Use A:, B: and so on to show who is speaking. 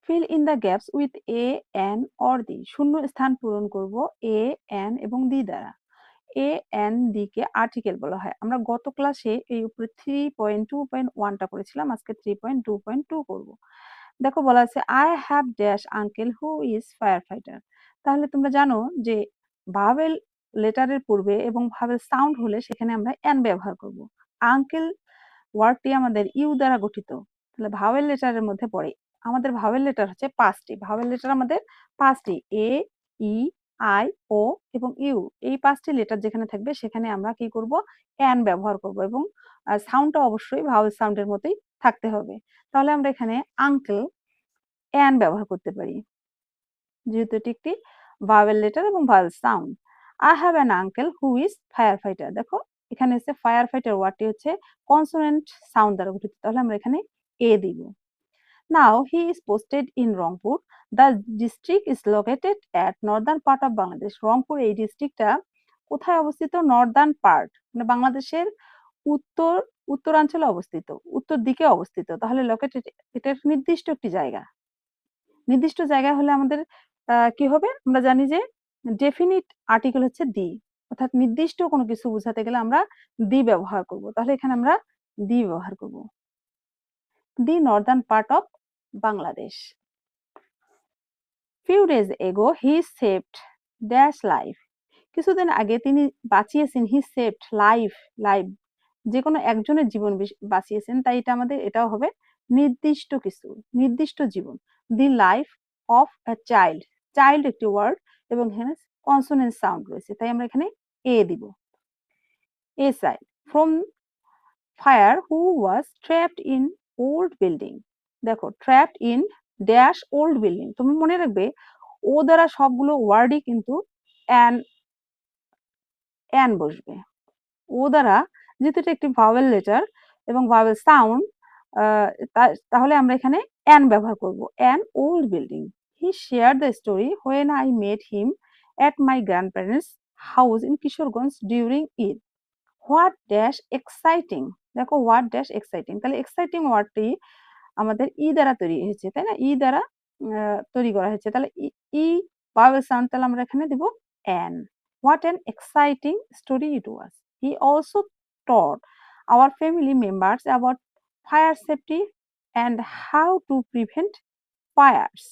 A: Fill in the gaps with a, N or the. শূন্য স্থান পূরণ করব এ, এন এবং দি দ্বারা। এ, এন, দি কে আর্টিকেল বলা হয়। আমরা গত ক্লাসে এই উপরে 3.2.1টা করেছিলাম, আজকে 3.2.2 করব। দেখো বলা আছে I have dash uncle who is fire fighter. তাহলে তোমরা জানো যে ভাওয়েল লেটারের পূর্বে এবং ভাওয়েল সাউন্ড হলে সেখানে আমরা এন ব্যবহার করব। আঙ্কেল ওয়ার্ডটি আমাদের ইউ দ্বারা গঠিত, তাহলে ভাওয়েল লেটারের মধ্যে পড়ে। আমাদের ভাওয়েল লেটার হচ্ছে 5টি। ভাওয়েল লেটার আমাদের 5টি, এ, ই, আই, ও এবং ইউ। এই 5টি লেটার যেখানে থাকবে সেখানে আমরা কি করব, এন ব্যবহার করব এবং সাউন্ডটা অবশ্যই ভাওয়েল সাউন্ডের মতোই থাকতে হবে। তাহলে আমরা এখানে আঙ্কেল এন ব্যবহার করতে পারি, যেহেতু এটি একটি ভাওয়েল লেটার এবং vowel sound. I have an uncle who is fire fighter. দেখো এখানে হচ্ছে ফায়ার ফাইটার ওয়ার্ডটি হচ্ছে কনসোনেন্ট সাউন্ড দ্বারা গঠিত, তাহলে আমরা এখানে এ দিব। Now he is posted in Rangpur. The district is located at northern part of Bangladesh. Rangpur এই ডিস্ট্রিক্টটা কোথায় অবস্থিত? নর্দার্ন পার্ট, মানে বাংলাদেশের উত্তরাঞ্চলে অবস্থিত, উত্তর দিকে অবস্থিত। তাহলে লোকেটেড এটা নির্দিষ্ট একটি জায়গা। নির্দিষ্ট জায়গায় হলে আমাদের কি হবে? আমরা জানি যে ডেফিনিট আর্টিকেল হচ্ছে দি, অর্থাৎ নির্দিষ্ট কোনো কিছু বোঝাতে গেলে আমরা দি ব্যবহার করব। তাহলে এখানে আমরা দি ব্যবহার করব। The northern part of Bangladesh. Few days ago he saved dash life. কিছুদিন আগে তিনি বাঁচিয়েছেন, হি সেভড লাইফ, লাইফ যে কোনো একজনের জীবন বাঁচিয়েছেন, তাই এটা আমাদের এটাও হবে নির্দিষ্ট কিছু, নির্দিষ্ট জীবন। The life of a child, child একটি ওয়ার্ড এবং এখানে কনসোনেন্ট সাউন্ড রয়েছে, তাই আমরা এখানে এ দিব। A child from fire who was trapped in old building. দেখো trapped in dash old building, তুমি মনে রাখবে ও দ্বারা সবগুলো ওয়ার্ডই কিন্তু অ্যান অ্যান বসবে। ও দ্বারা, যেহেতু এটা একটি ভাওয়েল লেটার এবং ভাওয়েল সাউন্ড, তাহলে আমরা এখানে অ্যান ব্যবহার করব। An old building. He share the story when I met him at my grandparents house in Kishoreganj during Eid. What dash exciting. দেখো হোয়াট ড্যাশ এক্সাইটিং, তাহলে এক্সাইটিং ওয়ার্ডটি আমাদের ই দ্বারা তৈরি হয়েছে, তাই না? ই দ্বারা তৈরি করা হয়েছে, তাহলে ই ভাওয়েল সাউন্ড, তাহলে আমরা এখানে দিব an. What an exciting story it was. He also taught our family members about fire safety and how to prevent fires.